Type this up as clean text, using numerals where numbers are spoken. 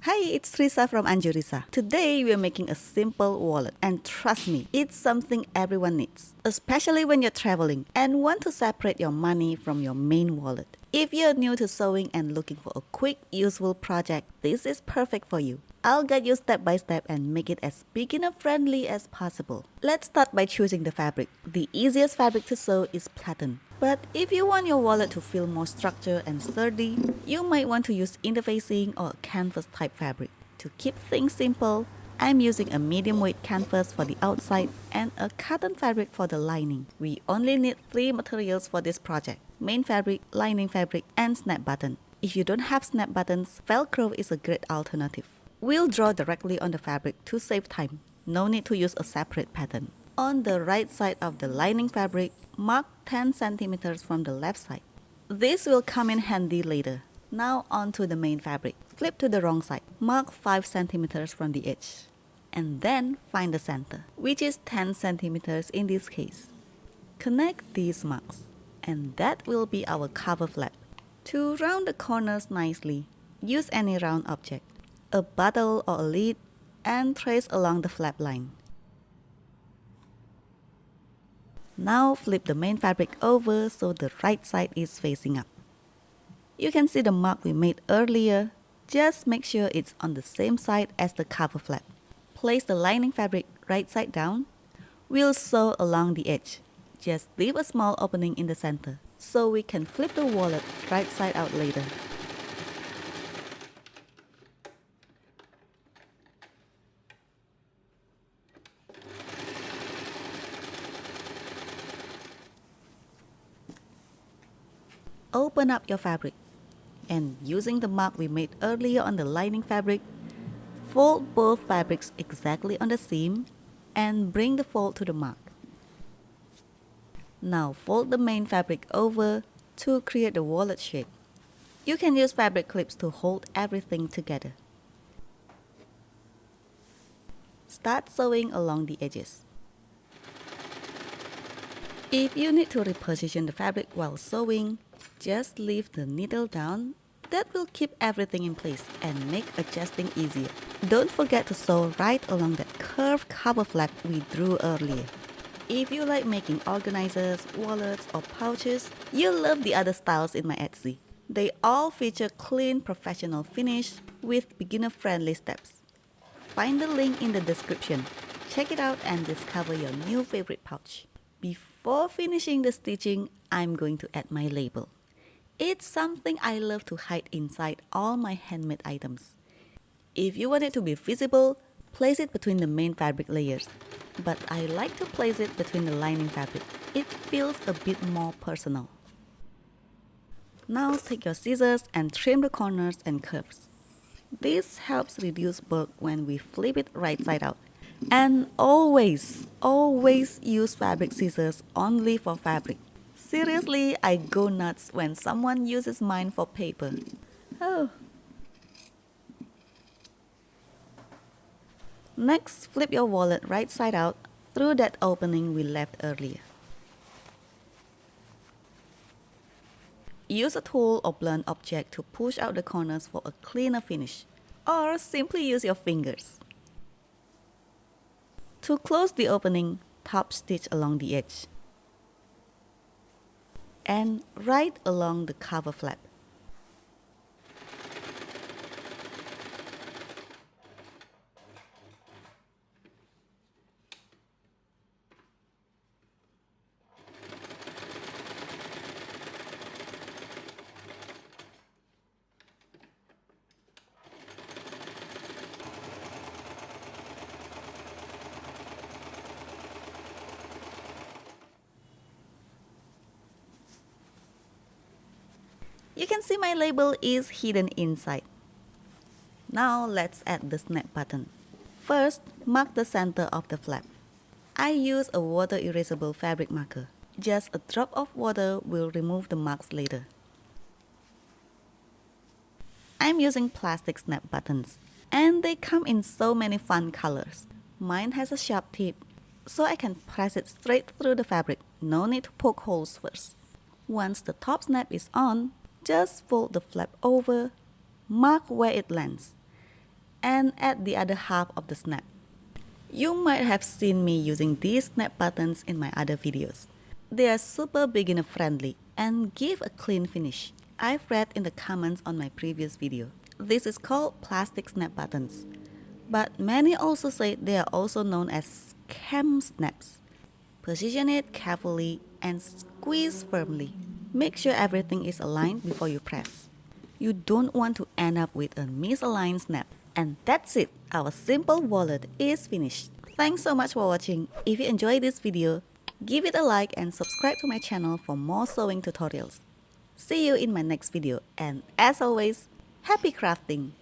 Hi, it's Risa from Anjurisa. Today we're making a simple wallet and trust me, it's something everyone needs, especially when you're traveling and want to separate your money from your main wallet. If you're new to sewing and looking for a quick, useful project, this is perfect for you. I'll guide you step by step and make it as beginner friendly as possible. Let's start by choosing the fabric. The easiest fabric to sew is platen. But if you want your wallet to feel more structured and sturdy, you might want to use interfacing or canvas type fabric. To keep things simple, I'm using a medium weight canvas for the outside and a cotton fabric for the lining. We only need 3 materials for this project: main fabric, lining fabric, and snap button. If you don't have snap buttons, Velcro is a great alternative. We'll draw directly on the fabric to save time. No need to use a separate pattern. On the right side of the lining fabric, mark 10 centimeters from the left side. This will come in handy later. Now onto the main fabric. Flip to the wrong side. Mark 5 centimeters from the edge. And then find the center, which is 10 centimeters in this case. Connect these marks, and that will be our cover flap. To round the corners nicely, use any round object, a bottle or a lid, and trace along the flap line. Now flip the main fabric over so the right side is facing up. You can see the mark we made earlier. Just make sure it's on the same side as the cover flap. Place the lining fabric right side down. We'll sew along the edge. Just leave a small opening in the center so we can flip the wallet right side out later. Open up your fabric, and using the mark we made earlier on the lining fabric, fold both fabrics exactly on the seam and bring the fold to the mark. Now fold the main fabric over to create the wallet shape. You can use fabric clips to hold everything together. Start sewing along the edges. If you need to reposition the fabric while sewing, just leave the needle down. That will keep everything in place and make adjusting easier. Don't forget to sew right along that curved cover flap we drew earlier. If you like making organizers, wallets, or pouches, you'll love the other styles in my Etsy. They all feature clean, professional finish with beginner-friendly steps. Find the link in the description. Check it out and discover your new favorite pouch. Before finishing the stitching, I'm going to add my label. It's something I love to hide inside all my handmade items. If you want it to be visible, place it between the main fabric layers. But I like to place it between the lining fabric. It feels a bit more personal. Now take your scissors and trim the corners and curves. This helps reduce bulk when we flip it right side out. And always use fabric scissors only for fabric. Seriously, I go nuts when someone uses mine for paper. Oh. Next, flip your wallet right side out through that opening we left earlier. Use a tool or blunt object to push out the corners for a cleaner finish, or simply use your fingers. To close the opening, top stitch along the edge and right along the cover flap. You can see my label is hidden inside. Now let's add the snap button. First, mark the center of the flap. I use a water erasable fabric marker. Just a drop of water will remove the marks later. I'm using plastic snap buttons, and they come in so many fun colors. Mine has a sharp tip, so I can press it straight through the fabric. No need to poke holes first. Once the top snap is on, just fold the flap over, mark where it lands, and add the other half of the snap. You might have seen me using these snap buttons in my other videos. They are super beginner friendly and give a clean finish. I've read in the comments on my previous video. This is called plastic snap buttons, but many also say they are also known as cam snaps. Position it carefully and squeeze firmly. Make sure everything is aligned before you press. You don't want to end up with a misaligned snap. And that's it, our simple wallet is finished. Thanks so much for watching. If you enjoyed this video, give it a like and subscribe to my channel for more sewing tutorials. See you in my next video, and as always, happy crafting!